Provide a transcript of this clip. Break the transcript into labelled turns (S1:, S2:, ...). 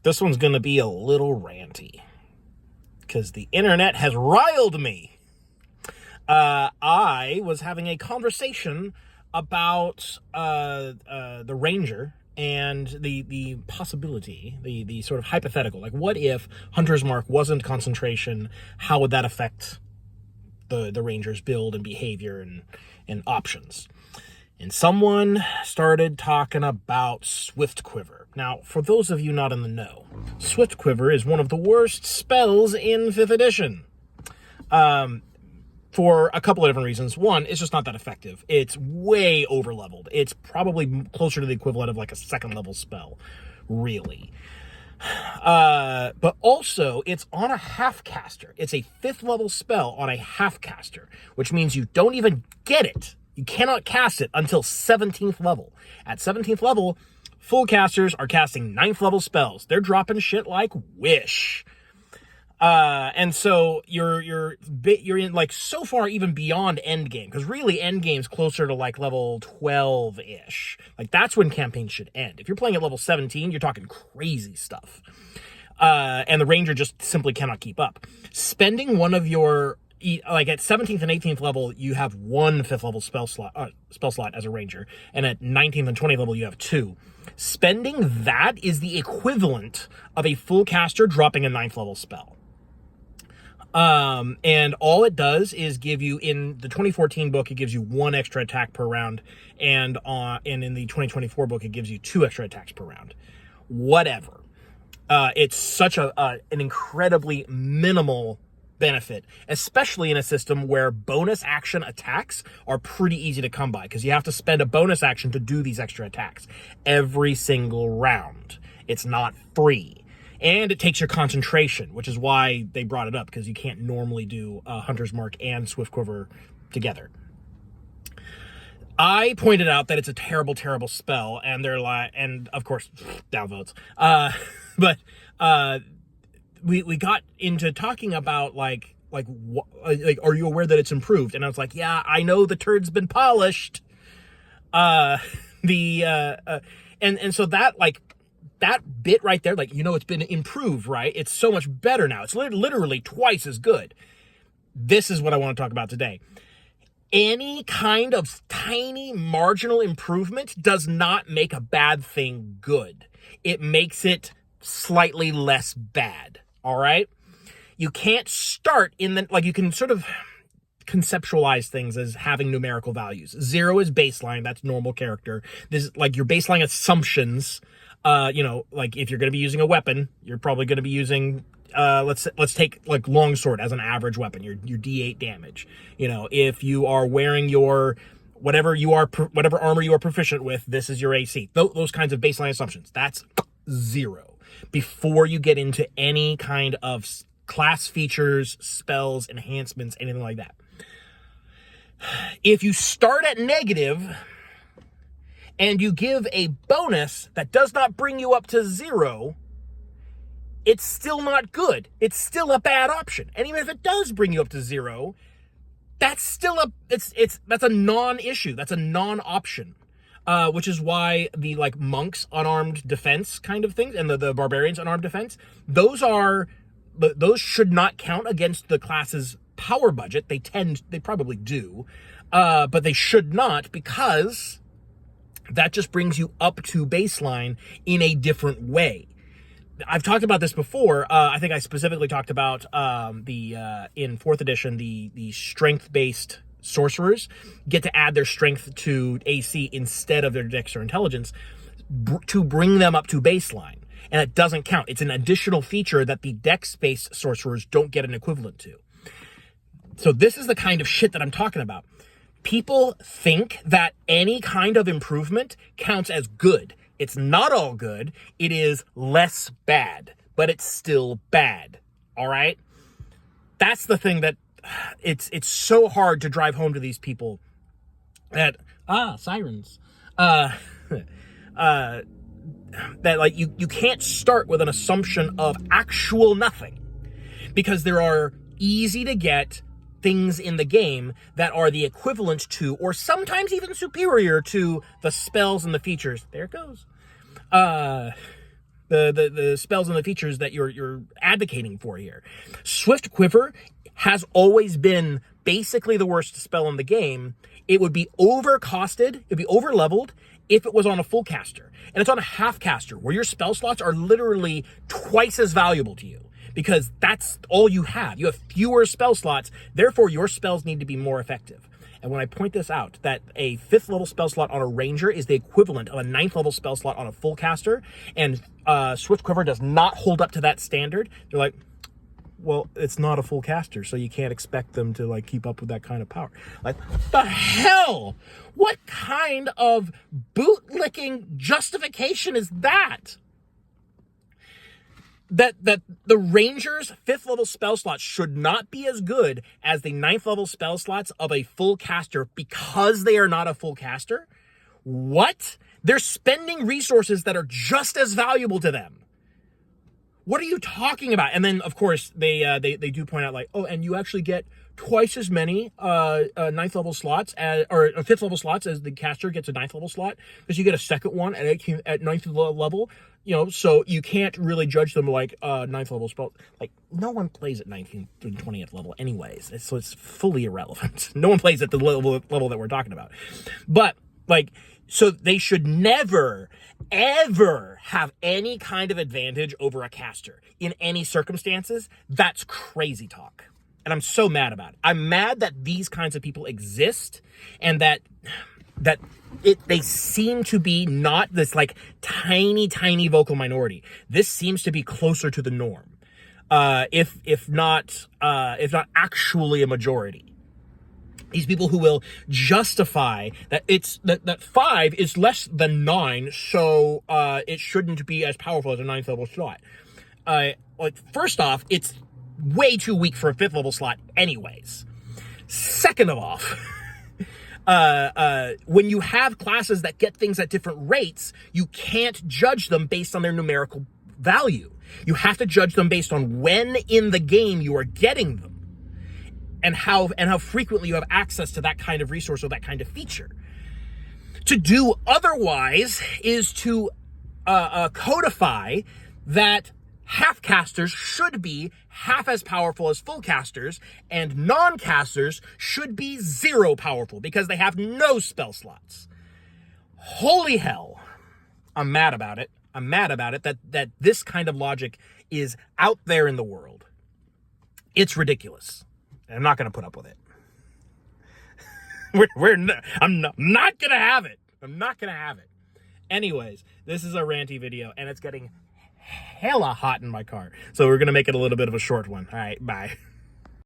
S1: This one's going to be a little ranty because the internet has riled me. I was having a conversation about the Ranger and the possibility, the sort of hypothetical. Like, what if Hunter's Mark wasn't concentration? How would that affect the Ranger's build and behavior and options? And someone started talking about Swift Quiver. Now, for those of you not in the know, Swift Quiver is one of the worst spells in 5th edition. For a couple of different reasons. One, it's just not that effective. It's way over-leveled. It's probably closer to the equivalent of like a 2nd level spell, really. But also, it's on a half-caster. It's a 5th level spell on a half-caster, which means you don't even get it. You cannot cast it until 17th level. At 17th level, full casters are casting 9th level spells. They're dropping shit like Wish. And so you're in like so far even beyond endgame, because really endgame's closer to like level 12-ish. Like that's when campaigns should end. If you're playing at level 17, you're talking crazy stuff. And the Ranger just simply cannot keep up. Spending one of your, like at 17th and 18th level, you have one 5th level spell slot as a Ranger, and at 19th and 20th level, you have 2. Spending that is the equivalent of a full caster dropping a 9th level spell. And all it does is give you, in the 2014 book, it gives you 1 extra attack per round, and in the 2024 book, it gives you 2 extra attacks per round. Whatever. It's such an incredibly minimal benefit, especially in a system where bonus action attacks are pretty easy to come by, because you have to spend a bonus action to do these extra attacks every single round. It's not free. And it takes your concentration, which is why they brought it up, because you can't normally do Hunter's Mark and Swift Quiver together. I pointed out that it's a terrible, terrible spell, and they're like, and of course, downvotes. But we got into talking about like, are you aware that it's improved? And I was like, yeah, I know the turd's been polished. And so that, like, that bit right there, like, it's been improved, right? It's so much better now. It's literally twice as good. This is what I want to talk about today. Any kind of tiny marginal improvement does not make a bad thing good. It makes it slightly less bad, all right? You can't start in the, like, you can sort of conceptualize things as having numerical values. 0 is baseline, that's normal character. This is like your baseline assumptions. Like if you're going to be using a weapon, you're probably going to be using, let's take like longsword as an average weapon, your D8 damage. If you are wearing your, whatever armor you are proficient with, this is your AC. Those kinds of baseline assumptions. That's 0 before you get into any kind of class features, spells, enhancements, anything like that. If you start at negative and you give a bonus that does not bring you up to 0, it's still not good. It's still a bad option. And even if it does bring you up to 0, that's still that's a non-issue. That's a non-option. Which is why the like monks unarmed defense kind of things and the barbarians unarmed defense, those should not count against the class's power budget. They probably do, but they should not, because that just brings you up to baseline in a different way. I've talked about this before. I think I specifically talked about in 4th edition, the strength-based sorcerers get to add their strength to AC instead of their dex or intelligence to bring them up to baseline. And it doesn't count. It's an additional feature that the dex-based sorcerers don't get an equivalent to. So this is the kind of shit that I'm talking about. People think that any kind of improvement counts as good. It's not all good. It is less bad, but it's still bad. All right? That's the thing that it's so hard to drive home to these people that, sirens. That like you can't start with an assumption of actual nothing, because there are easy to get things in the game that are the equivalent to, or sometimes even superior to, the spells and the features. There it goes. the spells and the features that you're advocating for here. Swift Quiver has always been basically the worst spell in the game. It would be overcosted, it'd be overleveled if it was on a full caster. And it's on a half caster, where your spell slots are literally twice as valuable to you, because that's all you have. You have fewer spell slots, therefore your spells need to be more effective. And when I point this out, that a 5th level spell slot on a ranger is the equivalent of a 9th level spell slot on a full caster, and Swift Quiver does not hold up to that standard, they're like, well, it's not a full caster, so you can't expect them to like keep up with that kind of power. Like, the hell? What kind of bootlicking justification is that? That the Ranger's 5th level spell slots should not be as good as the 9th level spell slots of a full caster because they are not a full caster? What? They're spending resources that are just as valuable to them. What are you talking about? And then, of course, they do point out, like, oh, and you actually get twice as many 9th level slots or 5th level slots as the caster gets a 9th level slot, because you get a second one at 9th level. You know, so you can't really judge them like 9th level spell. Like, no one plays at 19th and 20th level anyways, so it's fully irrelevant. No one plays at the level that we're talking about. But like, so they should never, ever have any kind of advantage over a caster in any circumstances. That's crazy talk. And I'm so mad about it. I'm mad that these kinds of people exist, and that they seem to be not this like tiny vocal minority. This seems to be closer to the norm, if not actually a majority. These people who will justify that that 5 is less than 9, so it shouldn't be as powerful as a 9th level slot. Like, first off, it's way too weak for a 5th level slot anyways. Second of all, when you have classes that get things at different rates, you can't judge them based on their numerical value. You have to judge them based on when in the game you are getting them, and how frequently you have access to that kind of resource or that kind of feature. To do otherwise is to codify that half casters should be half as powerful as full casters, and non-casters should be 0 powerful because they have no spell slots. Holy hell. I'm mad about it. I'm mad about it that this kind of logic is out there in the world. It's ridiculous. And I'm not going to put up with it. I'm not going to have it. I'm not going to have it. Anyways, this is a ranty video, and it's getting hella hot in my car. So we're going to make it a little bit of a short one. All right, bye.